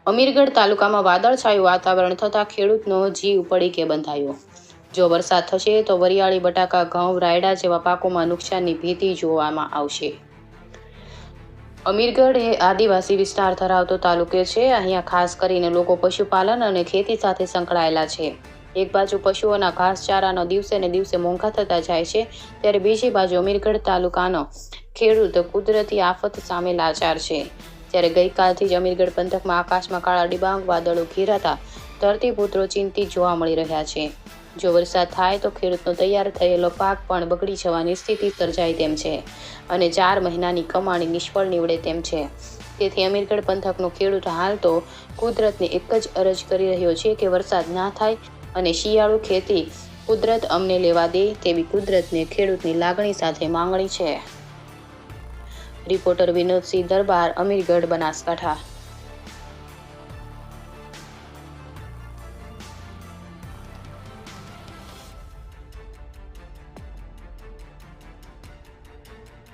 અમીરગઢ તાલુકામાં વાદળછાયું વાતાવરણ થતાં ખેડૂતનો જીવ પડીકે બંધાયો। જો વરસાદ થશે તો વરિયાળી, બટાકા, ઘઉં, રાયડા જેવા પાકોમાં નુકસાનની ભીતિ જોવામાં આવશે। અમીરગઢ એ આદિવાસી વિસ્તાર ધરાવતો તાલુકો છે। અહીંયા ખાસ કરીને લોકો પશુપાલન અને ખેતી સાથે સંકળાયેલા છે। એક બાજુ પશુઓના ઘાસચારાનો દિવસે ને દિવસે મોંઘા થતા જાય છે, ત્યારે બીજી બાજુ અમીરગઢ તાલુકાનો ખેડૂત કુદરતી આફત સામે લાચાર છે। ત્યારે ગઈકાલથી જ અમીરગઢ પંથકમાં આકાશમાં કાળા ડિબાંગ વાદળો ઘેરાતા ધરતીપુત્રો ચિંતિત જોવા મળી રહ્યા છે। જો વરસાદ થાય તો ખેડૂતનો તૈયાર થયેલો પાક પણ બગડી જવાની સ્થિતિ સર્જાય તેમ છે અને 4 મહિનાની કમાણી નિષ્ફળ નીવડે તેમ છે। તેથી અમીરગઢ પંથકનો ખેડૂત હાલ તો કુદરતને એક જ અરજ કરી રહ્યો છે કે વરસાદ ના થાય અને શિયાળુ ખેતી કુદરત અમને લેવા દે તેવી કુદરતને ખેડૂતની લાગણી સાથે માંગણી છે। રિપોર્ટર વિનોદસિંહ દરબાર, અમીરગઢ, બનાસકાંઠા।